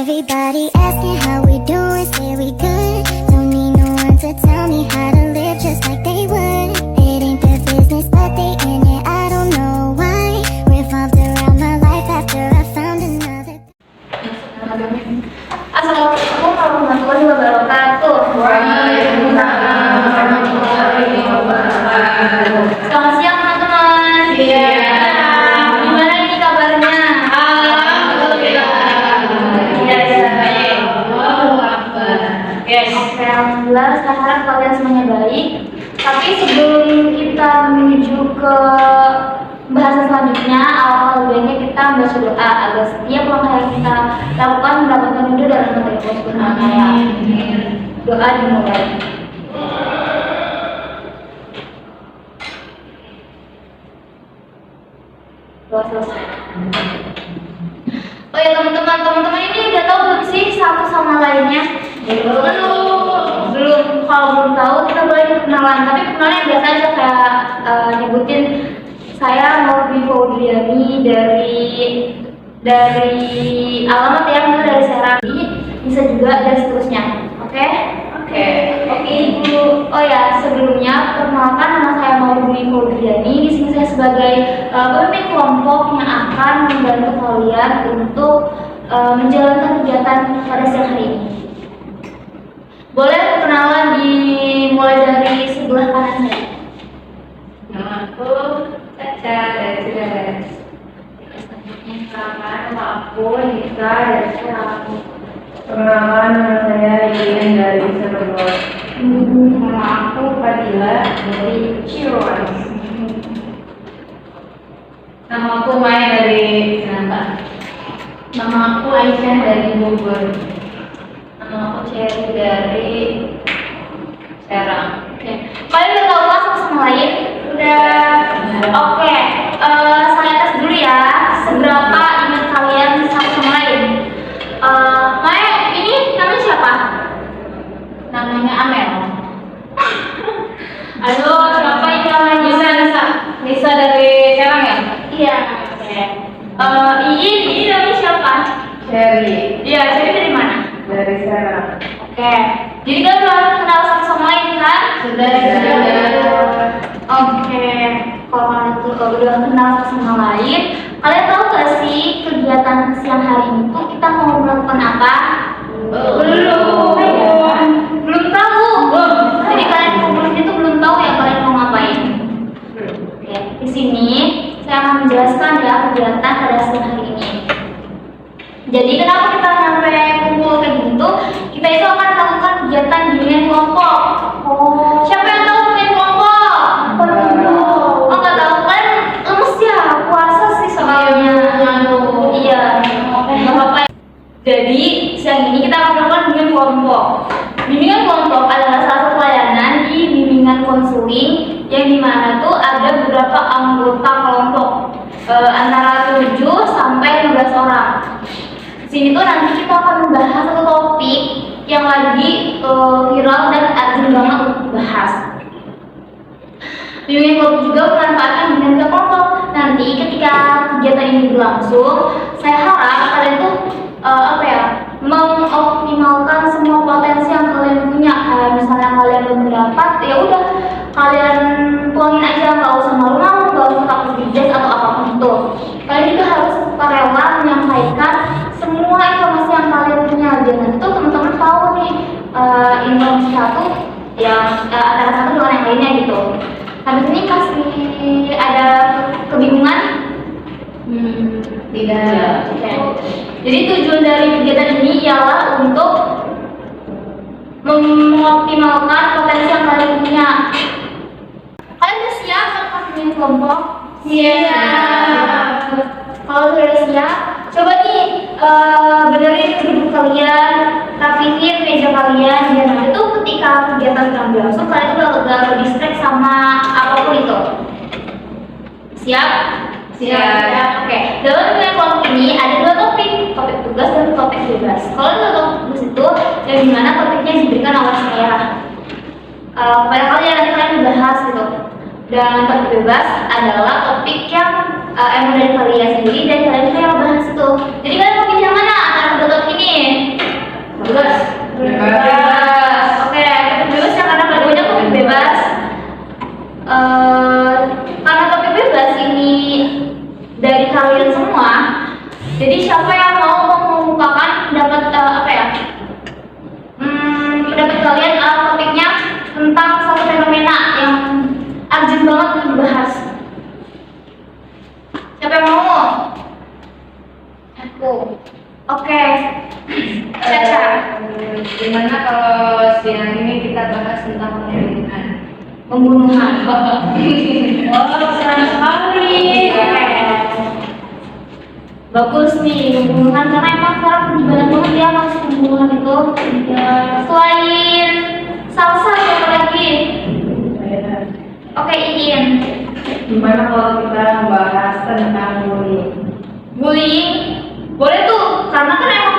Everybody asking how we doing, say we good. Don't need no one to tell me how to live just like they would. It ain't their business, but they in it, I don't know why. Revolved around my life after I found another. Assalamualaikum warahmatullahi wabarakatuh. Waalaikumsalam warahmatullahi wabarakatuh. Selamat siang teman-teman. Gimana ini kabarnya? Alhamdulillah. Yes. Oke, alhamdulillah. Saya harap kalian semuanya baik. Tapi sebelum kita menuju ke bahasan selanjutnya, awal baiknya kita membaca doa agar setiap langkah yang kita lakukan mendapatkan ridho dan rahmat dari Allah Subhanahu wa Ta'ala. Doa dimulai. Doa selesai. Oh ya teman-teman ini udah tahu belum sih satu sama lainnya? Belum. Kalau belum tahu kita boleh kenalan, tapi kenalan biasa aja kayak nyebutin saya Nurbi Faudriani dari alamat yang itu dari Serang, bisa juga dan seterusnya. Oke Ibu. Oh ya, sebelumnya perkenalkan, nama saya Nurbi Faudriani. Di sini saya sebagai pemimpin kelompok yang akan membantu kalian untuk menjalankan kegiatan pada siang hari ini. Boleh perkenalan dimulai dari sebelah kanan saya. Namaku Caca dari Cileres. Nama aku Nisa dari Serang. Perkenalan, nama saya Yulin dari Cirebon. Nama aku Fadila dari Cirebon. Nama aku Maya dari Sinanta. Nama aku Aisyah dari Bogor. Nama aku Cherry dari Serang. Kalian udah tahu satu sama lain? Udah. Oke. Saya tes dulu ya. Seberapa ingat kalian satu sama lain? Maya, ini namanya siapa? Namanya Amel. Halo, siapa ini namanya? Nisa dari Serang ya? Iya. Oke. Ini namanya siapa? Cherry Iya, jadi dari mana? dari Serang. Oke. Jadi kalian udah kenal satu sama lain kan? Sudah. Oke. Kalau kalian tuh udah kenal satu sama lain, kalian tahu gak sih kegiatan siang hari ini tuh kita mau melakukan apa? Belum tahu. Jadi kalian kumpulin itu belum tahu ya kalian mau ngapain? Oke. Di sini saya akan menjelaskan ya kegiatan pada siang hari ini. Jadi kenapa kita sampai kumpul kayak gitu? Kita itu akan melakukan kegiatan bimbingan kelompok. Siapa yang tahu bimbingan kelompok? Oh nggak tahu, kalian lemes ya, puasa sih soalnya. Iya. Nggak apa-apa. Jadi siang ini kita akan melakukan bimbingan kelompok. Bimbingan kelompok adalah salah satu layanan di bimbingan konseling yang dimana tuh ada beberapa anggota kelompok antara 7 sampai 15 orang. Sini tuh nanti kita akan membahas satu topik yang lagi viral dan urgent banget untuk dibahas. Bimbingan kelompok juga memanfaatkan bimbingan kelompok. Nanti ketika kegiatan ini berlangsung, saya harap kalian tuh mengoptimalkan semua potensi yang kalian punya. Kayak misalnya kalian berpendapat, ya udah kalian tuangin aja, nggak usah malu-malu, nggak usah takut dijudge atau apapun itu. Kalian juga harus rela menyampaikan semua informasi yang kalian punya. Jangan itu teman-teman tahu nih informasi satu yang antara satu dengan yang lainnya gitu. Habis ini pasti ada kebingungan? Tidak. Okay. Jadi tujuan dari kegiatan ini ialah untuk mengoptimalkan potensi yang kalian punya. Kalian udah siap untuk bimbingan kelompok? Siap. Kalau sudah siap, coba nih benerin duduk kalian, rapihin meja kalian, biar nanti tuh ketika kegiatan sedang berlangsung kalian tuh gak ke-distract sama apapun itu. Siap? Siap. Oke. Dalam bimbingan kelompok ini ada 2 topik tugas dan topik bebas. Kalau topik tugas itu yang dimana topiknya diberikan oleh saya kepada kalian, nanti kalian dibahas gitu. Dan topik bebas adalah topik yang emang dari kalian sendiri dan kalian juga yang bahas itu. Jadi kalian mau pilih yang mana antara kedua topik ini? Caca. Gimana kalau siang ini kita bahas tentang pembunuhan? Pembunuhan. Oh, senang sekali. Bagus nih pembunuhan karena emang sekarang banyak banget ya kasus pembunuhan itu. Ya, selain salsa apa lagi? Oke, Iin. Gimana kalau kita membahas tentang bullying? Bullying boleh tuh karena kan emang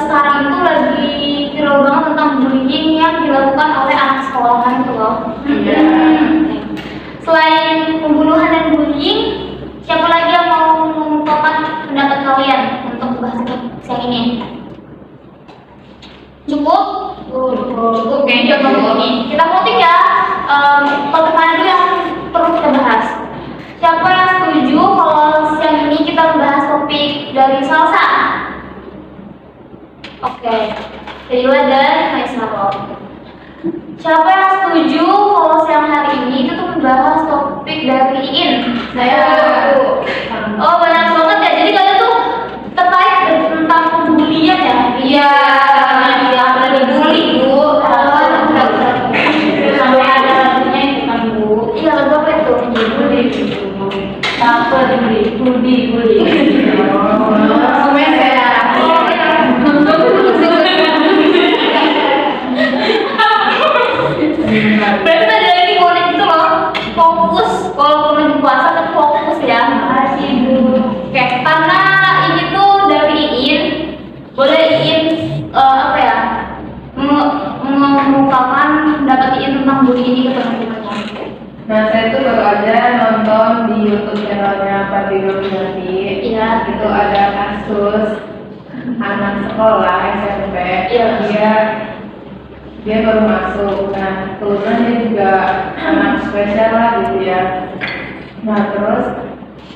sekarang itu lagi viral banget tentang bullying yang dilakukan oleh anak sekolahan itu loh. Iya. Selain pembunuhan dan bullying, siapa lagi yang mau mengungkapkan pendapat kalian untuk bahas siang ini? Cukup? Cukup kayaknya cukup nih. Kita voting ya. Topik mana dulu yang perlu kita bahas? Siapa yang setuju kalau siang ini kita membahas topik dari salsa? Oke, Dewa dan Maisaro. Siapa yang setuju kalau siang hari ini itu tuh membahas topik dari Iin? Saya Oh, banyak banget ya. Jadi kalian tuh tertarik tentang pembulian ya? Iya. Ada dibully, Bu. Sampai ada lagunya itu kan, Bu. Iya, lagu apa itu? Dibully. Apa dibully? Bully. semuanya saya. Berarti tadi lagi connect gitu loh. Fokus. Kalau lagi puasa kan fokus ya. Makasih, Bu. Oke, karena ini tuh dari Iin, boleh Iin apa ya? Mengungkapkan pendapat Iin tentang bullying ini ke teman-temannya. Nah, saya tuh baru aja nonton di YouTube channelnya Fadil Yati. Iya. Itu ada kasus anak sekolah SMP. Iya. Dia baru masuk. Nah, kebetulan dia juga anak spesial lah gitu ya. Nah, terus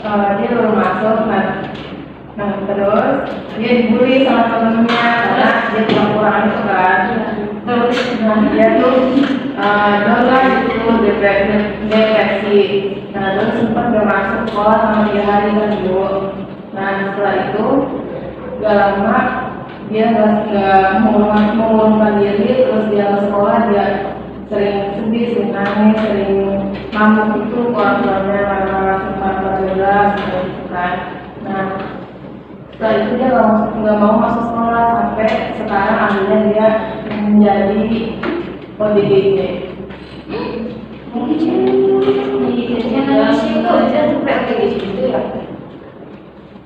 dia baru masuk. Nah, terus dia dibully sama temennya karena dia kurang-kurang itu kan. Terus dia tuh down lah gitu, depresi. Nah, terus sempat gak masuk sekolah sama 3 hari kan, Bu. Nah, setelah itu gak lama dia nggak mengurungkan diri, terus dia ke sekolah dia sering sedih, sering nangis, sering ngamuk itu keluarganya marah-marah sempat jelas gitu kan. Nah, setelah itu dia nggak mau masuk sekolah sampai sekarang akhirnya dia menjadi ODGJ.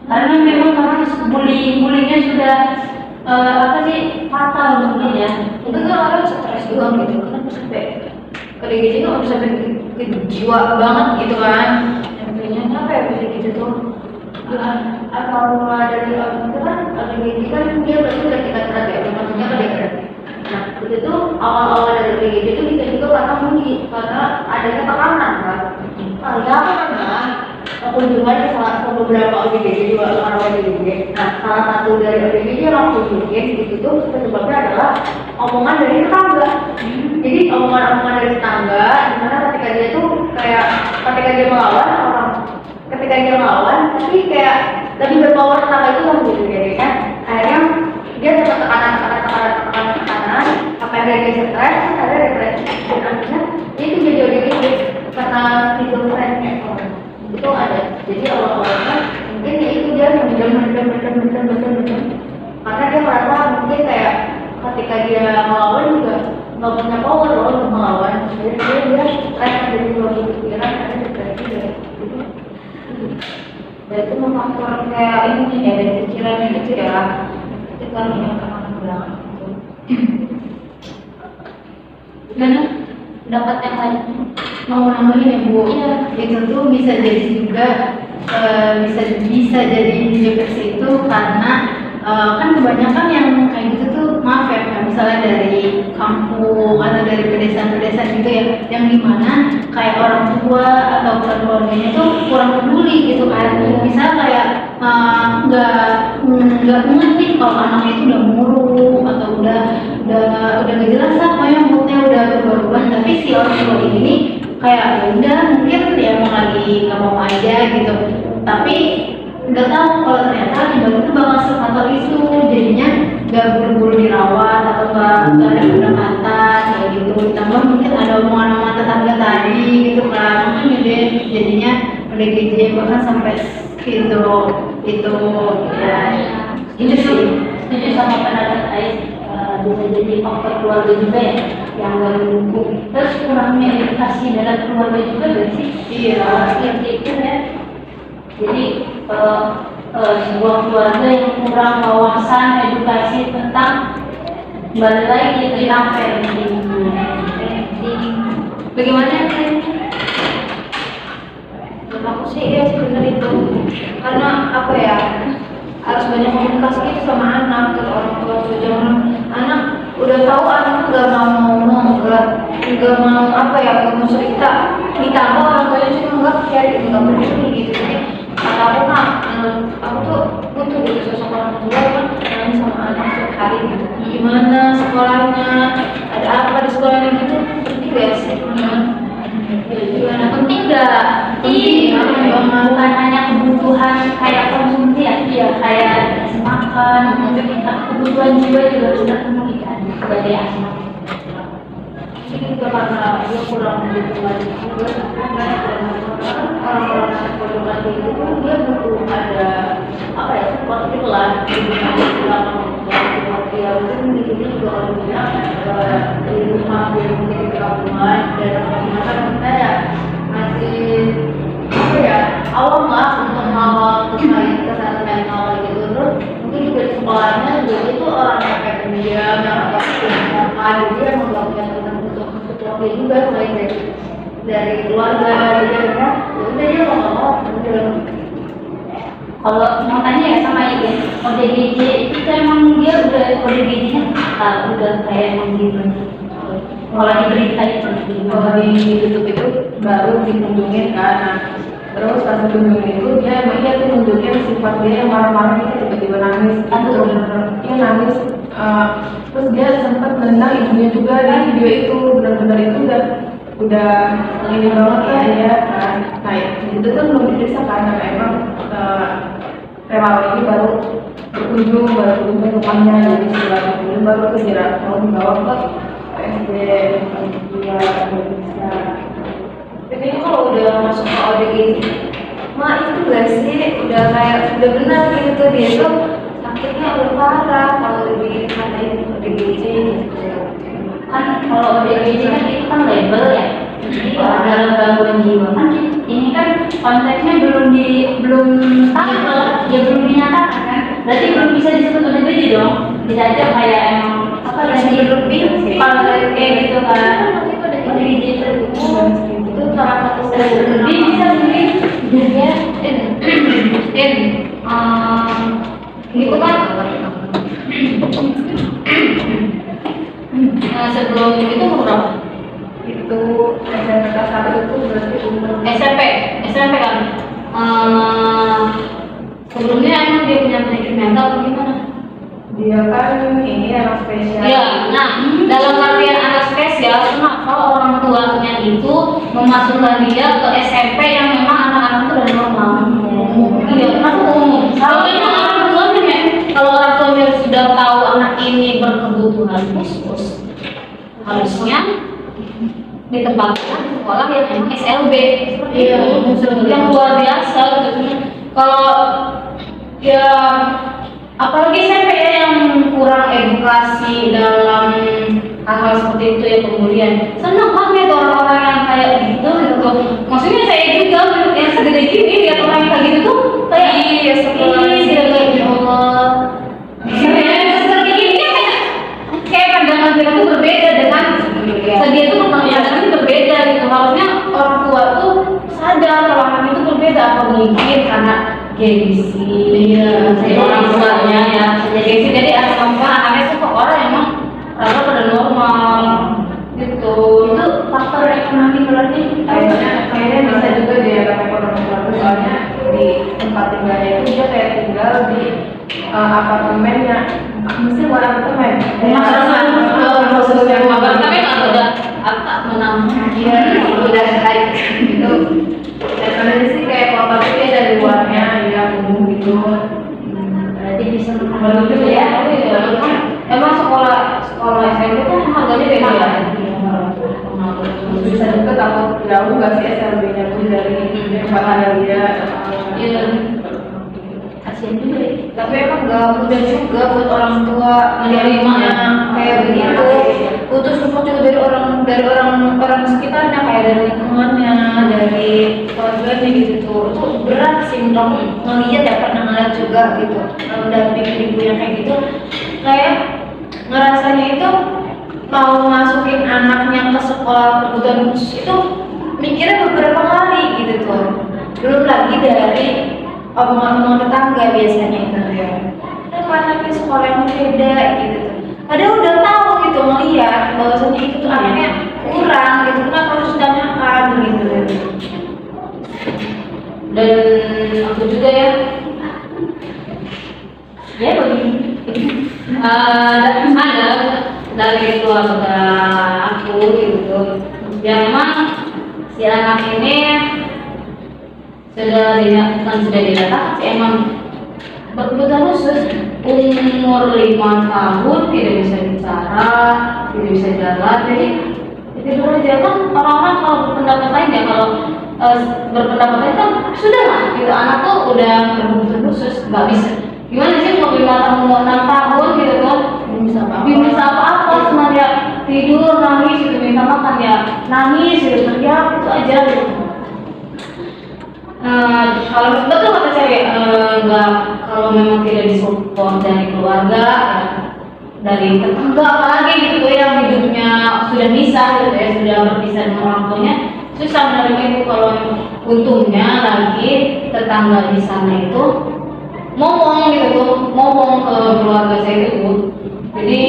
Karena memang bullyingnya sudah apa sih fatal mungkin ya. Itu kan orang stres doang gitu, kan sampai ODGJ nggak bisa sampai ke jiwa banget gitu kan. Intinya apa ya bisa gitu tuh? Atau dari orang itu kan ODGJ kan dia berarti udah kita berat ya, maksudnya kan dia berat. Nah, itu awal-awal dari ODGJ itu bisa juga karena bully, karena adanya tekanan kan. Ya karena kunjungan ke beberapa ODGJ juga orang ODGJ. Nah, salah satu dari ODGJ yang kunjungin itu tuh sebabnya adalah omongan dari tetangga. Jadi omongan dari tetangga, dimana ketika dia tuh kayak ketika dia melawan, tapi kayak lebih berpower tetangga itu kan gitu ya kan. Akhirnya dia dapat tekanan, sampai dia stres, ada depresi. Dan akhirnya dia itu jadi ODGJ karena schizofrenia itu ada. Jadi awal-awalnya mungkin ya itu dia mendem karena dia merasa mungkin kayak ketika dia melawan juga nggak punya power loh untuk melawan. Jadi dia stres dari suatu pikiran, ada depresi dari itu. Dan itu memfaktor kayak ini ya dari kecilannya gitu ya. Itu kan yang akan bilang Gimana pendapat yang lain? mau nambahin ya, Bu? Iya. Itu tuh bisa jadi juga bisa jadi depresi itu karena kan kebanyakan yang kayak gitu tuh maaf ya, kayak misalnya dari kampung atau dari pedesaan-pedesaan gitu ya, yang dimana kayak orang tua atau keluarganya tuh kurang peduli gitu kan. Misalnya kayak nggak mengerti kalau anaknya itu udah murung atau udah gak jelas lah, pokoknya moodnya udah berubah-ubah, tapi si orang tua ini kayak ya udah mungkin dia emang lagi nggak mau aja gitu, tapi nggak tahu kalau ternyata tiba-tiba bakal sekantor itu jadinya nggak buru-buru dirawat atau nggak ada pendekatan kayak gitu. Tambah mungkin ada omongan sama tetangga tadi gitu kan, makanya deh jadinya ODGJ bahkan sampai itu ya. Itu sih setuju sama pendapat Ais, bisa jadi faktor keluarga juga ya yang nggak mendukung. Terus kurangnya edukasi dalam keluarga juga gak sih? Iya, seperti itu ya. Jadi sebuah keluarga yang kurang wawasan edukasi tentang balik lagi tentang parenting. Bagaimana kan? Menurut aku sih iya sih benar itu, karena apa ya, harus banyak komunikasi gitu sama anak, ke orang tua tuh. Jangan anak udah tahu anak nggak mau ngomong, nggak mau apa ya, nggak mau cerita, ditambah orang tuanya cuma nggak cari, nggak peduli gitu. Jadi kata aku mah, aku tuh butuh gitu sosok orang tua kan nanya sama anak setiap hari gitu, gimana sekolahnya, ada apa di sekolahnya gitu, penting gak sih? Gimana, penting nggak? Iya, bukan hanya kebutuhan kayak konsumsi ya, kayak makan, kebutuhan jiwa juga harus terpenuhi kan sebagai anak. Ini juga karena dia kurang dukungan juga, orang-orang sekolah itu dia butuh ada apa ya, seperti lah dukungan support dia mungkin di sini juga kalau bilang di rumah dia mungkin di kampungan dan kan kita ya masih apa ya, awam lah untuk hal-hal terkait kesehatan mental gitu. Terus mungkin juga di sekolahnya juga itu orang yang kayak pendiam yang agak makan, dia melakukan dia juga selain dari keluarga dia kan, udah dia mau Kalau mau tanya ya sama Ibu, ODGJ itu emang dia udah ODGJ-nya udah kayak emang gitu. Kalau di berita itu, kalau di YouTube itu baru dikunjungin kan. Nah, terus pas dikunjungin itu dia emang dia tuh nunjukin sifat dia yang marah-marah gitu, tiba-tiba nangis gitu. Dia nangis, terus dia sempat nendang ibunya juga di video itu. Benar-benar itu udah ini banget lah ya kan. Nah itu kan belum diperiksa karena emang relawan ini baru berkunjung ke rumahnya, jadi setelah berkunjung baru ke dibawa ke PSD dia bisa. Tapi ini kalau udah masuk ke ODGJ, mah itu gak sih udah kayak udah benar gitu, dia tuh sakitnya udah parah kalau dikatain ODGJ gitu. kan kalau ODGJ kan itu kan label ya, jadi ada gangguan jiwa kan. Ini kan konteksnya belum tahu ya, belum dinyatakan kan, berarti belum bisa disebut ODGJ dong. Bisa aja kayak emang apa Masih lebih kalau kayak gitu kan. ODGJ itu salah satu lebih bisa mungkin jadinya itu kan sebelum itu berapa? itu SMK 1 itu berarti umur SMP kan. Sebelumnya emang dia punya penyakit mental atau gimana? dia kan ini anak spesial. Iya, nah dalam artian anak spesial, kenapa orang tuanya itu memasukkan dia ke SMP yang memang anak-anak itu udah normal? Iya, kenapa umum? Kalau memang orang tuanya, kalau orang tuanya sudah tahu anak ini berkebutuhan khusus, harusnya ditempatkan di sekolah yang memang SLB seperti itu, yang luar biasa gitu. Kalau ya apalagi SMP ya yang kurang edukasi dalam hal-hal seperti itu ya, kemudian senang banget orang-orang yang kayak gitu. Maksudnya saya juga yang segede gini lihat orang yang kayak gitu tuh kayak iya sekolah dia kayak ya Allah. Seperti ini kayak pandangan kita tuh berbeda dengan dia tuh pandangan itu berbeda gitu. Harusnya orang tua tuh sadar kalau anak itu berbeda, apa mungkin karena gengsi orang tuanya ya, gengsi jadi anak perempuan anaknya tuh kok orang emang rata pada normal gitu. Itu faktor ekonomi berarti kayaknya bisa juga dia ekonomi keluarga, soalnya di tempat tinggalnya itu dia kayak tinggal di apartemennya, mesti buat apartemen. Apartemen atau udah apa menang? Iya, udah kayak gitu. Dan sebenarnya sih kayak apa dia dari luarnya ya umum gitu. sekolah SMP kan harganya beda ya. Bisa deket atau jauh nggak sih SLB-nya tuh dari tempat ada dia? Iya. Kasian juga ya. Tapi emang nggak mudah juga buat orang tua menerimanya kayak begitu. Putus support juga dari orang sekitarnya, kayak dari lingkungannya, dari keluarganya gitu. Itu berat sih untuk ngeliat ya, pernah ngeliat juga gitu. Mendampingi ibu yang kayak gitu, kayak ngerasanya itu mau masukin anaknya ke sekolah kebutuhan khusus itu mikirnya beberapa kali gitu tuh. Belum lagi dari omongan-omongan tetangga biasanya itu ya. Kenapa anaknya sekolah yang beda gitu tuh. Padahal udah tahu gitu, ngeliat bahwasanya itu tuh anaknya kurang gitu, kenapa harus ditanyakan gitu. Dan aku juga ya begini. Ada dari keluarga aku gitu, yang memang si anak ini sudah didata sih emang berkebutuhan khusus, umur 5 tahun tidak bisa bicara, tidak bisa jalan, jadi itu aja kan. Orang-orang kalau berpendapat lain ya, kalau berpendapat lain kan sudah lah gitu, anak tuh udah berkebutuhan khusus, nggak bisa gimana sih mau 5 tahun, mau 6 tahun gitu kan, belum bisa apa-apa, cuma dia tidur nangis gitu, minta makan ya nangis gitu, teriak itu aja gitu. Kalau betul kata saya nggak, kalau memang tidak disupport dari keluarga ya, dari tetangga apalagi gitu yang hidupnya sudah bisa gitu ya, sudah berpisah dengan orang tuanya, susah menerima itu. Kalau untungnya lagi tetangga di sana itu ngomong gitu tuh, ngomong ke keluarga saya itu. Jadi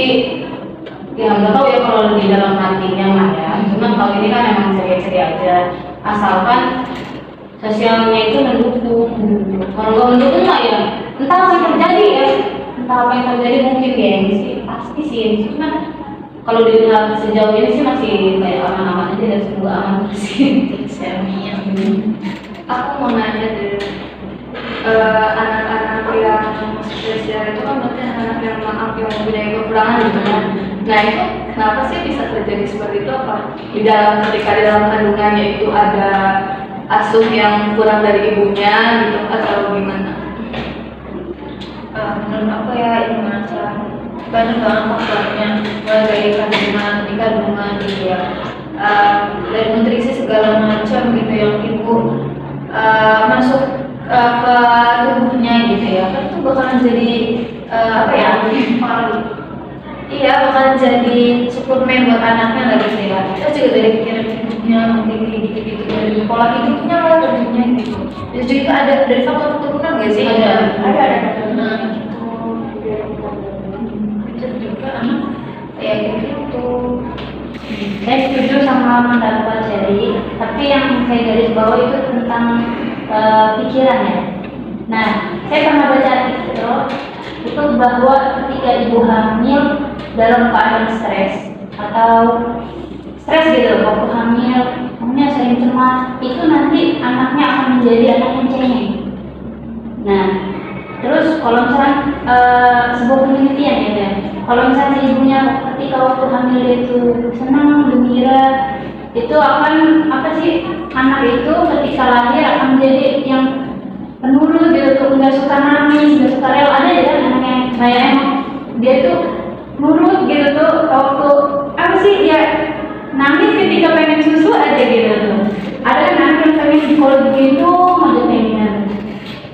ya nggak tahu ya kalau di dalam hatinya mah ya, cuman kalau ini kan emang ceria-ceria aja, asalkan sosialnya itu mendukung. Kalau nggak mendukung mah ya entah apa yang terjadi ya, entah apa yang terjadi, mungkin gengsi, pasti sih. Cuman kalau dilihat sejauh ini sih masih kayak aman-aman aja, dan semoga aman sih. Aku mau nanya deh, anak-anak yang spesial itu kan berarti anak yang maaf yang mempunyai kekurangan gitu kan. Nah itu kenapa sih bisa terjadi seperti itu? Apa ketika di dalam kandungannya itu ada asuh yang kurang dari ibunya gitu, atau gimana? Menurut aku ya ini macam banyak banget faktornya, mulai dari kandungan gitu ya, dari nutrisi segala macam gitu yang ibu masuk ke tubuhnya gitu ya, kan itu bakalan jadi apa ya, iya bakalan jadi suplemen buat anaknya lagi gitu ya. Terus juga dari pikiran hidupnya gitu, dari pola hidupnya lah tentunya gitu. Terus juga ada dari faktor keturunan nggak sih? Ada keturunan gitu. Terus juga anak kayak gitu. Saya setuju sama pendapat Cherry, tapi yang saya garis bawah itu tentang pikiran ya. Nah, saya pernah baca artikel itu bahwa ketika ibu hamil dalam keadaan stres atau stres gitu, waktu hamil, hamilnya sering cemas, itu nanti anaknya akan menjadi anak yang cengeng. Nah, terus kalau misalnya sebuah penelitian ya, kalau misalnya si ibunya ketika waktu hamil dia itu senang, gembira, itu akan apa sih, anak itu ketika lahir akan menjadi yang penurut gitu, nggak suka nangis, nggak suka rela. Ada ya kan anak yang kayak emang dia tuh nurut gitu tuh, waktu apa sih dia nangis ketika pengen susu aja gitu tuh. Ada kan anak yang pengen kalau begitu aja pengen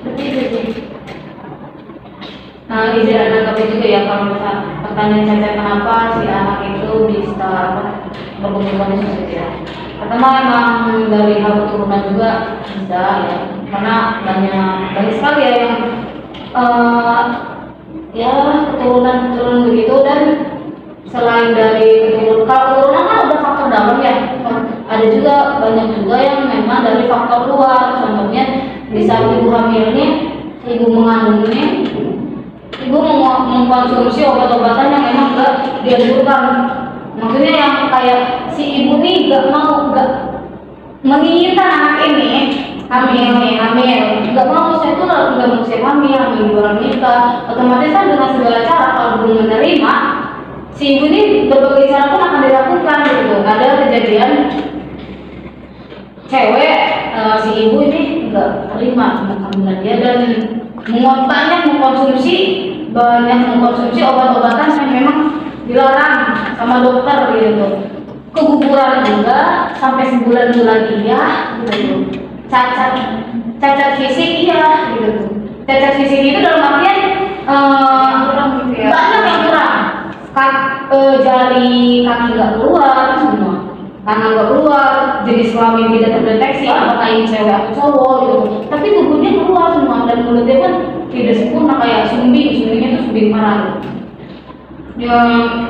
seperti itu sih. Nah, izin menanggapi juga ya, kalau misalnya pertanyaan Caca kenapa si anak itu bisa berkebutuhan khusus ya. Pertama emang dari hal keturunan juga bisa ya, karena banyak sekali ya yang ya keturunan begitu. Dan selain dari keturunan kan udah faktor dalam ya, ada juga banyak juga yang memang dari faktor luar. Contohnya di saat ibu hamil ini, ibu mengandung ini, ibu mengkonsumsi obat-obatan yang memang gak dianjurkan. Maksudnya yang kayak si ibu nih gak menginginkan anak ini hamil, gak mau saya tuh gak mau saya hamil di luar nikah. Otomatis kan dengan segala cara kalau belum menerima, si ibu ini terima kehamilan dia, dan banyak mengkonsumsi obat-obatan yang memang dilarang sama dokter gitu. Keguguran juga sampai sebulan-bulan iya gitu. Cacat fisik iya gitu. Cacat fisik itu dalam artian banyak yang kurang. Jari kaki nggak keluar semua, tangan nggak keluar, jenis kelamin tidak terdeteksi apakah ini cewek atau cowok gitu. Tapi tubuhnya keluar semua, dan mulutnya pun tidak sempurna kayak sumbingnya tuh sumbing parah. Ya,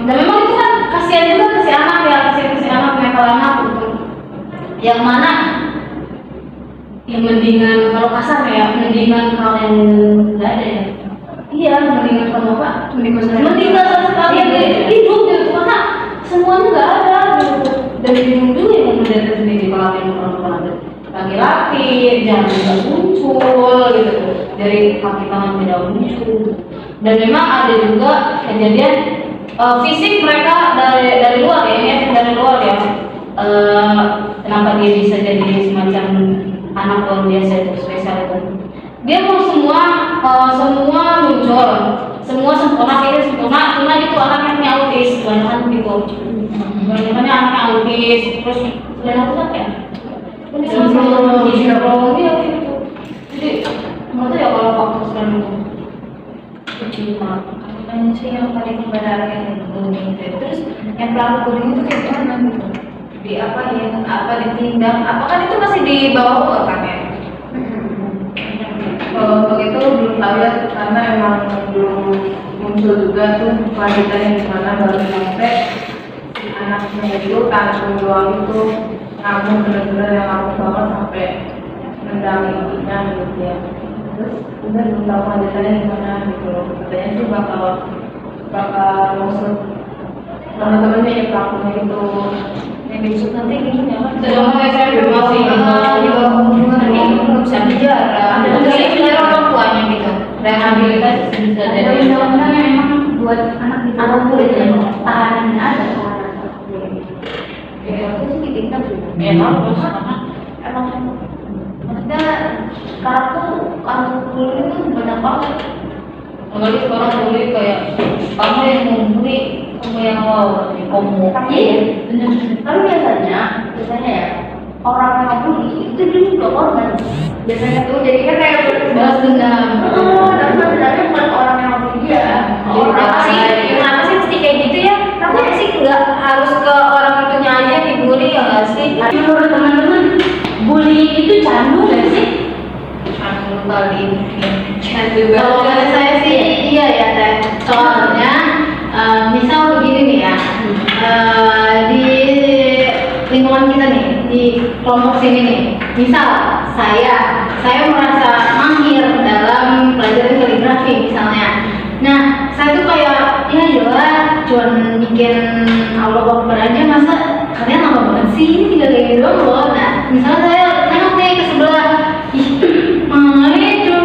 dan memang itu kan kasihan juga ke si anak ya, kasihan mental anak gitu. Yang mana ya mendingan, kalau kasar ya, mendingan kalau yang nggak ada ya. Iya, mendingan kalau apa? Mendingan sama sekalian hidup gitu, karena semuanya nggak ada gitu. Dan bingung juga yang menderita sendiri kalau yang perempuan laki-laki, jangan tidak muncul gitu, dari kaki tangan tidak muncul. Dan memang ada juga kejadian fisik mereka dari luar ya, ini efek dari luar ya. Kenapa dia bisa jadi semacam anak luar biasa itu, spesial itu? Dia mau semua muncul, semua sempurna, kira sempurna, cuma itu anaknya punya autis, kebanyakan gitu. Kebanyakannya anaknya autis, terus selain itu apa ya? Ini sama dia gitu. Jadi menurut ya kalau faktor selain itu cuma kan sih yang paling benar yang bullying itu. Terus yang pelaku bullying itu kayak gimana gitu? Di apa ditindak? Apakah itu masih di bawah umur kan ya? Untuk itu belum tahu ya, karena emang belum muncul juga tuh kelanjutannya gimana, baru sampai si anaknya itu tanggung doang itu namun benar-benar yang aku banget sampai nendang ibunya gitu ya. Terus udah belum tahu kelanjutannya gimana gitu. Katanya sih bakal musuh teman-temannya ya, pelakunya itu yang diusut nanti gini ya kan. Sedangkan saya masih juga hubungan ini bisa bicara. Ada penjara orang tuanya gitu. Rehabilitasi bisa jadi. Undang-undangnya memang buat anak di anak boleh tahanan ada tahanan. Ya itu sih ditingkat juga. Emang maksudnya kartu kulit itu banyak banget. Apalagi sekarang bully kayak kamu yang mau bully, kamu yang mau kamu. Iya, benar. Tapi biasanya ya orang yang bully itu dia juga korban. Biasanya tuh jadi kan kayak balas dendam. Dan sebenarnya bukan orang yang bully dia. Kenapa sih mesti kayak gitu ya? Kenapa sih nggak harus ke orang itunya aja dibully ya nggak sih? Menurut teman-teman, bullying itu candu nggak sih? Candu kali ini. Kalau kata saya sih iya ya Teh. Soalnya misal begini nih ya, di lingkungan kita nih, di kelompok sini nih, misal saya merasa mahir dalam pelajaran kaligrafi misalnya. Nah, saya tuh kayak ya jelas cuman bikin Allah Akbar aja, masa kalian lama banget sih, ini tinggal kayak gini doang loh. Nah, misalnya saya nengok nih ke sebelah, cuma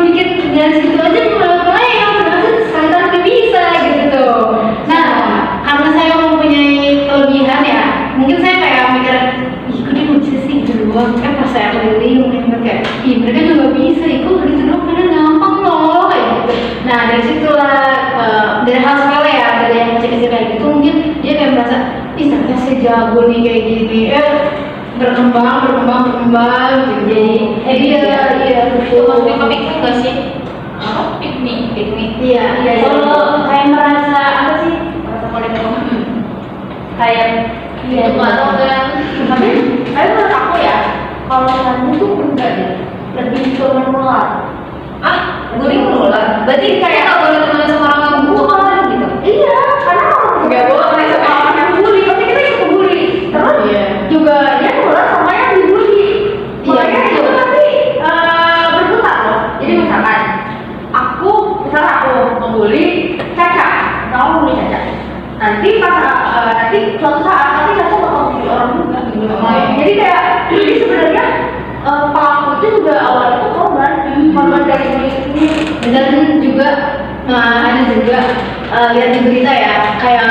bikin dari situ aja mulai yang sebenarnya sekali bisa gitu tuh. Nah, karena saya mempunyai kelebihan ya, mungkin saya kayak mikir, kok dia bisa sih gitu doang. Kan pas saya keliling, kayak, mereka juga bisa, kok gitu doang, karena gampang loh kayak gitu. Nah, dari situlah dari hal sepele ya, dari yang kecil-kecil kayak gitu, mungkin dia kayak merasa, ternyata saya jago nih kayak gini, berkembang gitu. Jadi iya Itu maksudnya piknik nggak sih? Piknik. iya. Kalau kayak merasa apa sih? Merasa paling kayak Iya, itu atau enggak? Tapi menurut aku ya, kalau kamu tuh enggak deh, lebih ke menular. Bullying menular. Berarti kayak nggak boleh temenan sama orang yang bukan gitu. Iya, karena kalau nggak boleh sama orang yang bully, pasti kita ikut bully. Terus juga dia menular sama yang dibully. Makanya itu nanti berputar loh. Jadi misalkan aku membully Caca, kamu bully Caca. Nanti suatu saat nanti Caca bakal bully orang juga. Jadi sebenarnya pelaku itu juga awalnya tuh korban dari bully ini. Dan juga ada juga lihat di berita ya, kayak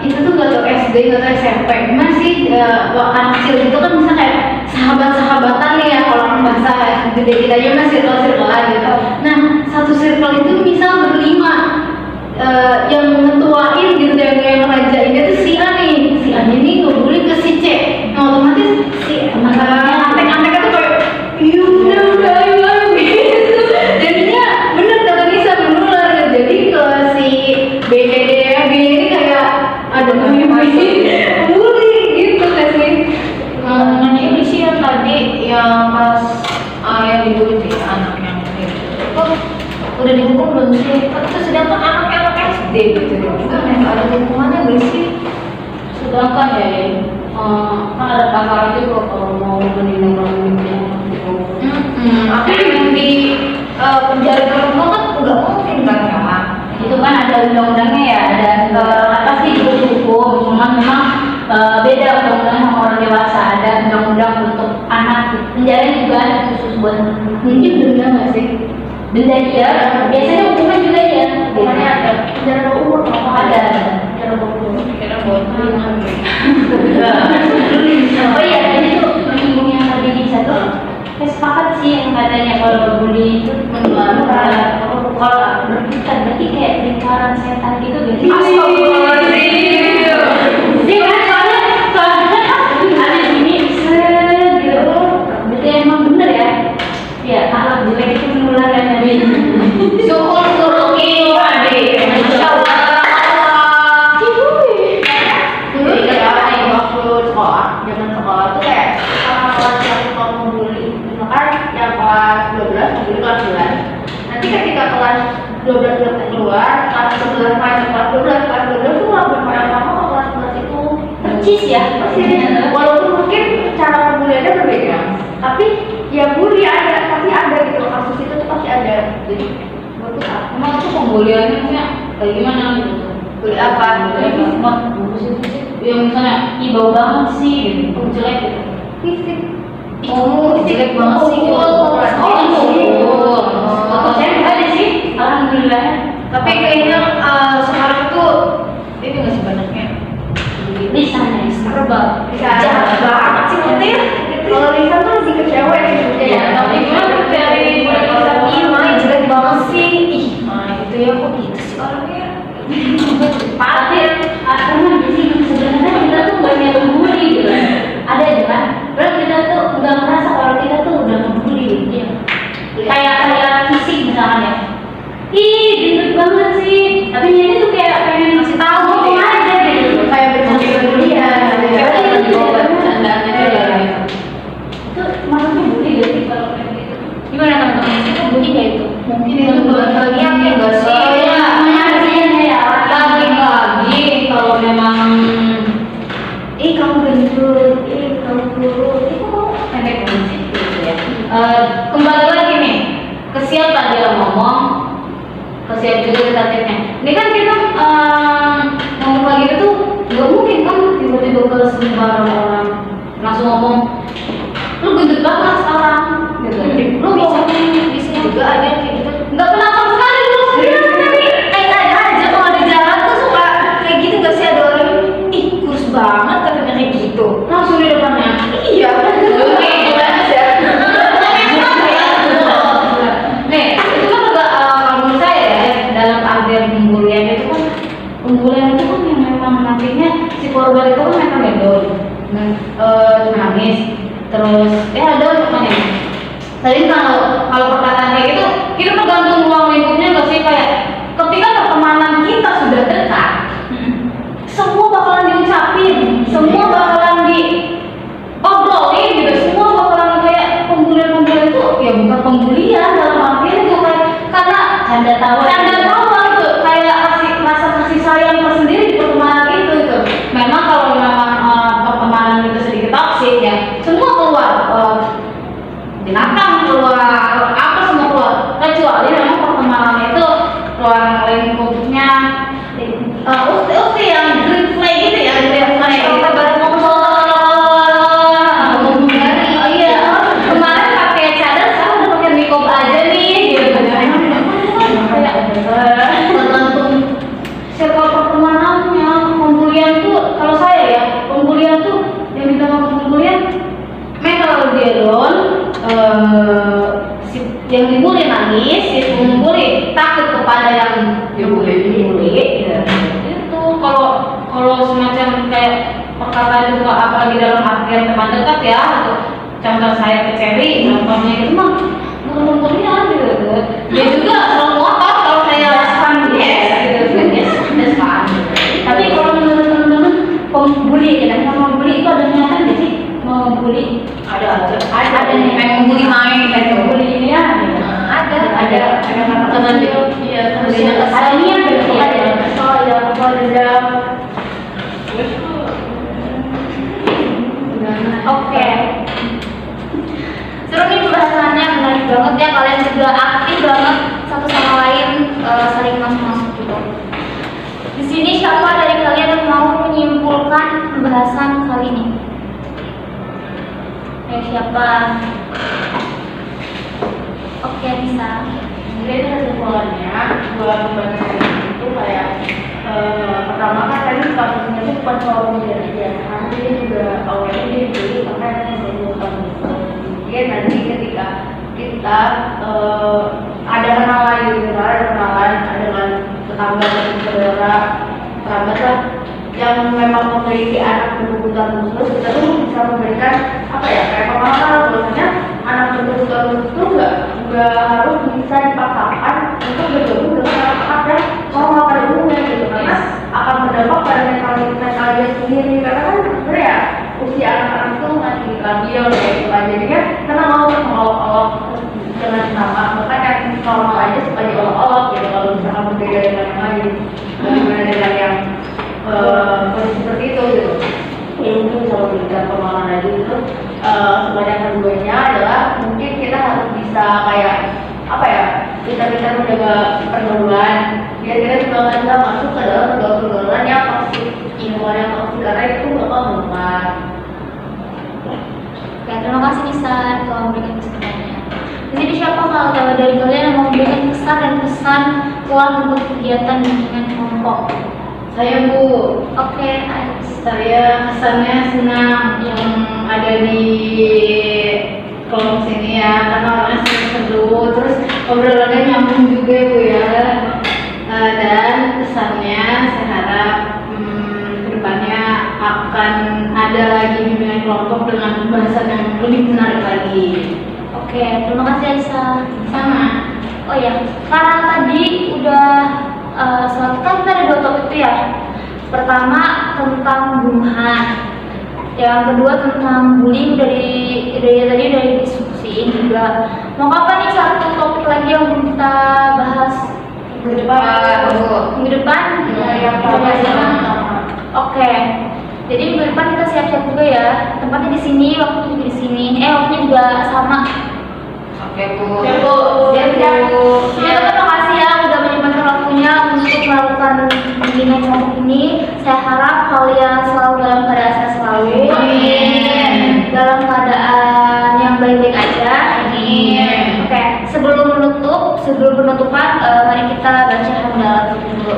itu tuh gak tau SD gak tau SMP masih anak kecil itu kan bisa kayak sahabat-sahabatan nih ya, kalau bahasa gede kita aja mas circle-circlean gitu. Nah satu circle itu misal berlima, yang ngetuain gitu, yang ngerajainnya tuh si A nih, si A ini ngebully ke si C. Nah otomatis si antek-anteknya tuh kayak udah ayo gitu. Jadinya bener kata Nisa menular gitu. Jadi ke si B ini kayak ada bully gitu kan sih. Nanya ini sih yang tadi yang pas yang dibully itu ya, anak yang itu udah dihukum belum sih? Itu sedangkan anak SD gitu juga ada hukumannya nggak sih? Sedangkan ya kan ada pasal juga kalau mau menilai orang gitu. Apa yang di penjara perempuan kan nggak mungkin kan ya? Itu kan ada undang-undangnya ya, ada apa sih itu hukum, cuman memang beda undang-undang sama orang dewasa, ada undang-undang untuk anak. Penjara juga ada khusus buat Mungkin denda nggak sih? denda iya, biasanya hukuman juga ya, hukumannya ada Penjara bawah umur ada penjara bawah umur. Kira buat oh iya tadi tuh menyinggung yang tadi di satu saya sepakat sih yang katanya kalau bully itu kalau berbukan berarti kayak lingkaran setan gitu gak sih? Iya kan soalnya ada gini gitu berarti emang bener ya ya alat jelek itu menular kan tadi syukur adik masya Allah Dulu ya waktu sekolah, zaman sekolah tuh kayak kakak kelas yang suka membuli, misalkan yang kelas 12 membuli kelas 11. Nanti ketika kelas 12 udah keluar, kelas 11 masuk kelas 12 tuh ngelakuin hal yang sama ke kelas 11 itu. percis ya Persis. Walaupun mungkin cara pembuliannya berbeda, tapi ya bully ada, pasti ada gitu, kasus itu tuh pasti ada. Jadi menurut aku emang itu pembuliannya maksudnya kayak gimana gitu? bully apa? Bagus itu sih. Yang misalnya, ih bau banget sih, gitu. Oh, jelek gitu. Fisik. Oh, jelek banget sih gitu. Oh, saya enggak ada sih. Alhamdulillah. Tapi kayaknya sekarang tuh ini nggak sebenarnya Lisan ya, verbal. jahat banget sih Mutir. Kalau Lisa tuh lebih ke cewek sih. Ya, tapi gimana dari Lisa? Ih, Mai jelek banget sih. Ih, itu ya kok gitu sih orangnya. Tapi karena di sini sebenarnya kita tuh banyak membuli gitu. Ada aja kan? Padahal kita tuh nggak merasa kalau kita tuh udah membuli gitu ya. Kayak fisik misalnya ya. Ih, gendut banget sih. Tapi ini tuh kayak pengen ngasih tahu gitu aja gitu. Kayak bercanda-bercanda. Itu maksudnya bully gak sih kalau kayak gitu? Gimana teman-teman? Itu bully gak itu? Mungkin itu bagian ya nggak sih? Oh iya, namanya ya. Lagi kalau memang kamu gendut, kamu kurus, itu kok pendek banget sih gitu ya. Kembali lagi nih, ke siapa dia ngomong, ke siapa juga tentatifnya. Ini kan kita ngomong kayak gitu tuh nggak mungkin kan tiba-tiba ke sembarang orang langsung ngomong lu gendut banget sekarang gitu. Lu bisa juga ada yang kayak gitu. Nggak pernah sama sekali lu sendiri. Ada aja kalau di jalan tuh suka kayak gitu gak sih ada orang ih kurus banget katanya kayak gitu. Langsung di depannya. Iya. Nih, itu kan juga kalau menurut saya ya dalam agen pembulian itu kan yang memang nantinya si korban itu kan memang ngedon, nangis, terus ada namanya. Tadi kalau perkataan kayak gitu, kita tergantung ruang lingkupnya nggak sih kayak ketika pertemanan kita sudah dekat, semua bakalan diucapin, semua bakalan diobrolin gitu, semua bakalan kayak pembulian itu ya bukan pembulian dalam artian itu kayak karena canda tawa gitu, kayak kasih sayang tersendiri di pertemanan itu gitu. Memang kalau memang pertemanan itu sedikit toksik ya, semua keluar. Binatang keluar, apa semua keluar, kecuali memang pertemanan itu ruang lingkupnya ukti yang green flag gitu ya, green flag kita baru ngomong iya kemarin pakai cadar sekarang udah pakai makeup aja nih gitu tergantung circle pertemanannya. Pembulian tuh kalau saya ya pembulian tuh yang kita ngomong pembulian kalau dia down yang dibully nangis, yang membuli takut kepada yang dibully. Ya. Itu kalau semacam kayak perkataan itu apalagi dalam artian teman dekat ya, atau contoh saya ke Cherry, contohnya itu mah bukan pembulian gitu. Dia juga selalu ngotot kalau saya respon yes kan. Tapi kalau menurut teman-teman pembuli, dan membuli itu ada niatan nggak sih? Membuli ada nih pengen membuli main, pengen membuli ini ya. Ada teman dia, iya, ada niat berarti ada kesal, ada dendam. Oke. Seru nih pembahasannya, menarik banget ya, kalian juga aktif banget satu sama lain, saling masuk-masuk gitu. Di sini siapa dari kalian yang mau menyimpulkan pembahasan kali ini? Siapa? Oke, bisa. Jadi kesimpulannya buat pembahasan itu kayak pertama kan tadi kasusnya itu bukan soal pembelian aja, nanti dia juga awalnya dia dibeli makanya saya bukan mungkin nanti ketika kita ada kenalan gitu, ada kenalan dengan tetangga dan saudara kerabat lah yang memang memiliki anak berkebutuhan khusus, kita tuh bisa memberikan apa ya kayak pemahaman bahwasanya anak berkebutuhan khusus itu nggak harus bisa dipaksakan untuk bergabung dengan anak-anak yang mau makan umumnya gitu, karena akan berdampak pada mental dia sendiri, karena kan sebenarnya ya usia anak-anak itu masih labil kayak gitu aja, jadi kan karena mau mengolok-olok dengan sama, bahkan yang normal aja suka diolok-olok gitu kalau misalkan berbeda dengan yang lain, bagaimana dengan yang kondisi seperti itu gitu. Yang mungkin bisa memberikan pemahaman lagi itu sebanyak keduanya adalah mungkin kita harus bisa kayak apa ya, kita menjaga pergaulan biar kita juga nggak bisa masuk ke dalam pergaulan yang toksik, lingkungan yang toksik, karena itu bakal merusak. Oke, terima kasih Nisa telah memberikan kesempatannya. Jadi siapa kalau dari kalian yang mau memberikan kesan dan pesan uang untuk kegiatan dengan kelompok? Saya Bu. Oke, Alex. Saya kesannya senang yang ada di kelompok sini ya, karena orangnya seru, terus obrolannya nyambung juga Bu ya. Dan kesannya saya harap kedepannya akan ada lagi bimbingan kelompok dengan pembahasan yang lebih menarik lagi. Oke, terima kasih Aisyah. Sama. Oh ya, karena tadi udah kan kita ada 2 topik tuh ya. Pertama tentang pembunuhan, yang kedua tentang bullying, tadi udah diskusiin juga. Mau kapan nih satu topik lagi yang belum kita bahas? Minggu depan? Yang Oke. Jadi minggu depan kita siap-siap juga ya. Tempatnya di sini, waktunya juga di sini. Waktunya juga sama. Oke Bu. Siap-siap. Terima kasih ya udah menyempatkan waktunya untuk melakukan bimbingan kelompok ini. Saya harap kalian selalu dalam keadaan sehat selalu. Amin. Dalam keadaan yang baik-baik aja. Amin. Oke, sebelum penutupan, mari kita baca hamdalah dulu.